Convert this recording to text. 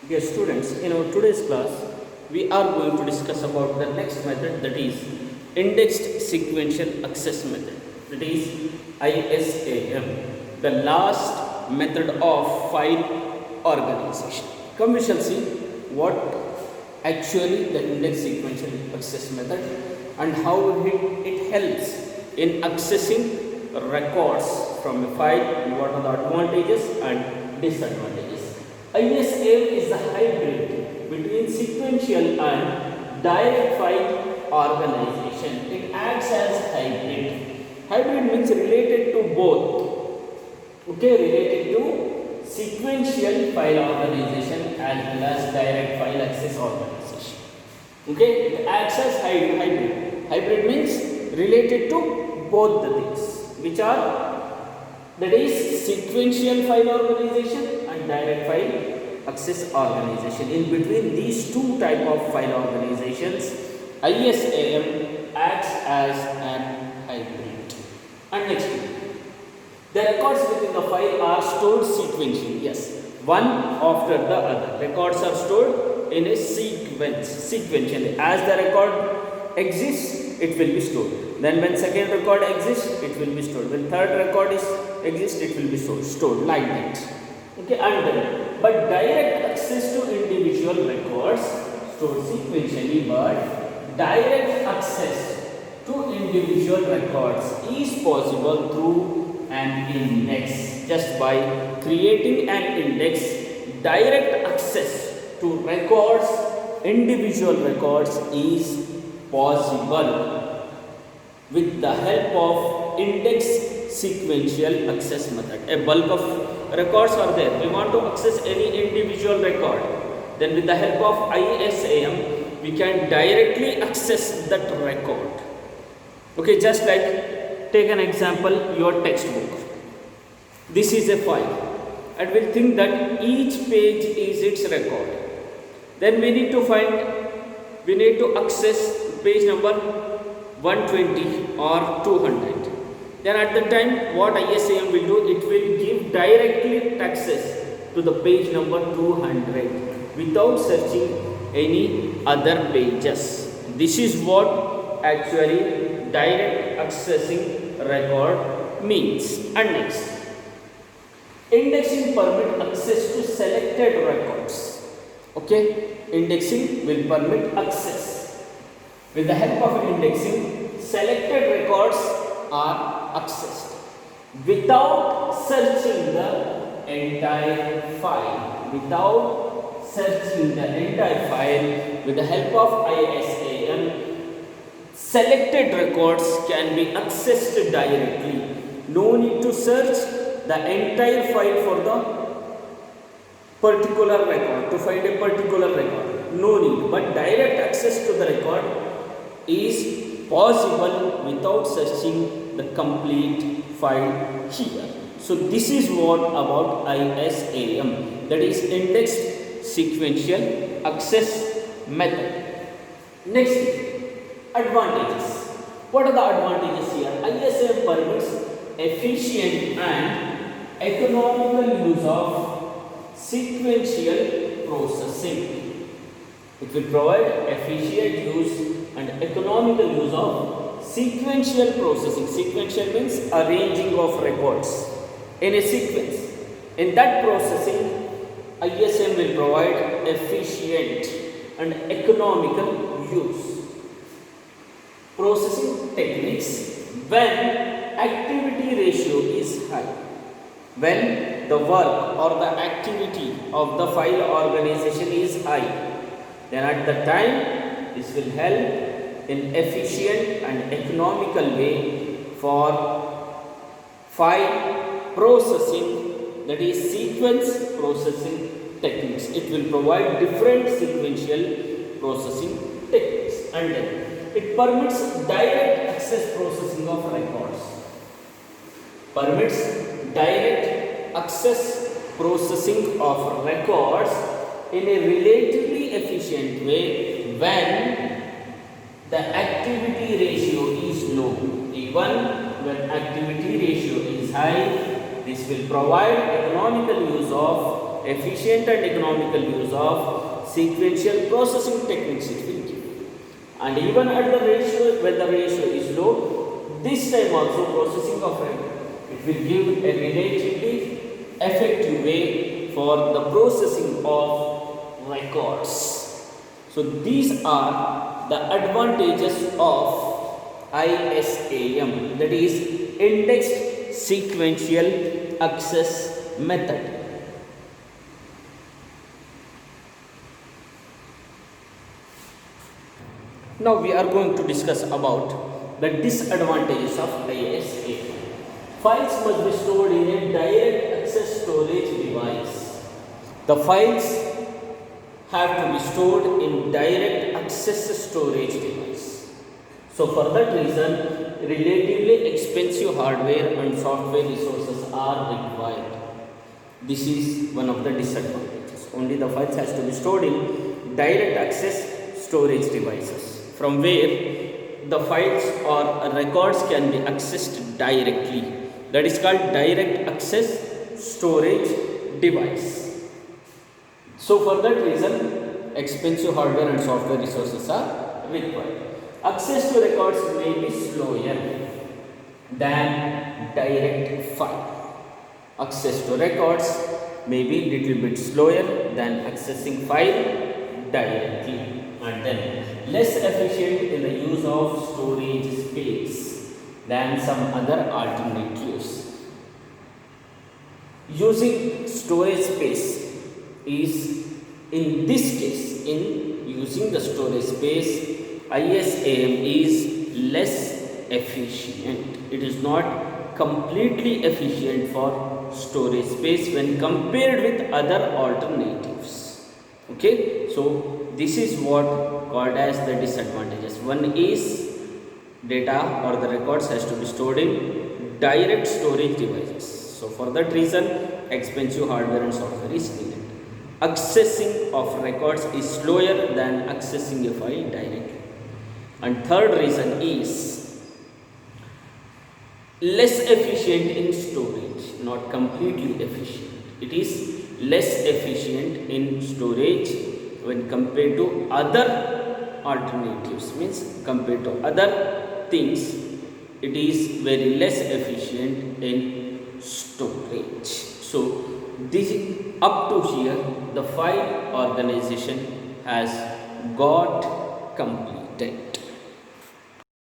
Dear students, in our today's class, we are going to discuss about the next method, that is indexed sequential access method, that is ISAM, the last method of file organization. Come, we shall see what actually the index sequential access method and how it helps in accessing records from a file, and what are the advantages and disadvantages. ISAM is a hybrid between sequential and direct file organization. It acts as hybrid. Hybrid means related to both. Okay, related to sequential file organization as well as direct file access organization. Okay, it acts as hybrid. Hybrid means related to both the things, which are, that is sequential file organization and direct file access organization. In between these two type of file organizations, ISAM acts as an hybrid. And next, the records within the file are stored sequentially. Yes, one after the other. Records are stored in a sequentially. As the record exists, it will be stored. Then when second record exists, it will be stored. When third record exists, it will be stored like that. Okay, and then, but direct access to individual records stored sequentially, but direct access to individual records is possible through an index. Just by creating an index, direct access to records, individual records is possible with the help of index sequential access method. A bulk of records are there. We want to access any individual record. Then with the help of ISAM, we can directly access that record. Okay, just like take an example, your textbook. This is a file, and we'll think that each page is its record. Then we need to access page number 120 or 200. Then at the time, what ISAM will do, it will give directly access to the page number 200 without searching any other pages. This is what actually direct accessing record means. And next, indexing permit access to selected records. Okay, indexing will permit access. With the help of indexing, selected records are accessed without searching the entire file. Without searching the entire file, with the help of ISAM, selected records can be accessed directly. No need to search the entire file for the particular record, to find a particular record. No need, but direct access to the record is possible without searching the complete file here. So this is what about ISAM, that is indexed sequential access method. Next, advantages. What are the advantages here? ISAM permits efficient and economical use of sequential processing. It will provide efficient use and economical use of sequential processing. Sequential means arranging of records in a sequence. In that processing, ISAM will provide efficient and economical use. Processing techniques when activity ratio is high. When the work or the activity of the file organization is high, then at the time this will help in efficient and economical way for file processing, that is sequence processing techniques. It will provide different sequential processing techniques. And then it permits direct access processing of records. Permits direct access processing of records in a relatively efficient way when the activity ratio is low. Even when activity ratio is high, this will provide economical use of efficient and economical use of sequential processing techniques it will give. And even at the ratio, when the ratio is low, this time also processing of it will give a relatively effective way for the processing of records. So these are the advantages of ISAM, that is indexed sequential access method. Now we are going to discuss about the disadvantages of ISAM. Files must be stored in a direct access storage device. The files have to be stored in direct access storage device. So for that reason, relatively expensive hardware and software resources are required. This is one of the disadvantages. Only the files has to be stored in direct access storage devices, from where the files or records can be accessed directly. That is called direct access storage device. So for that reason, expensive hardware and software resources are required. Access to records may be slower than direct file. Access to records may be little bit slower than accessing file directly, and then less efficient in the use of storage space than some other alternatives. Using storage space is, in this case, in using the storage space, ISAM is less efficient. It is not completely efficient for storage space when compared with other alternatives. Okay, so this is what called as the disadvantages. One is data or the records has to be stored in direct storage devices. So for that reason, expensive hardware and software is needed. Accessing of records is slower than accessing a file directly. And third reason is less efficient in storage, not completely efficient. It is less efficient in storage when compared to other alternatives, means compared to other things, it is very less efficient in storage. So this up to here, the file organization has got completed.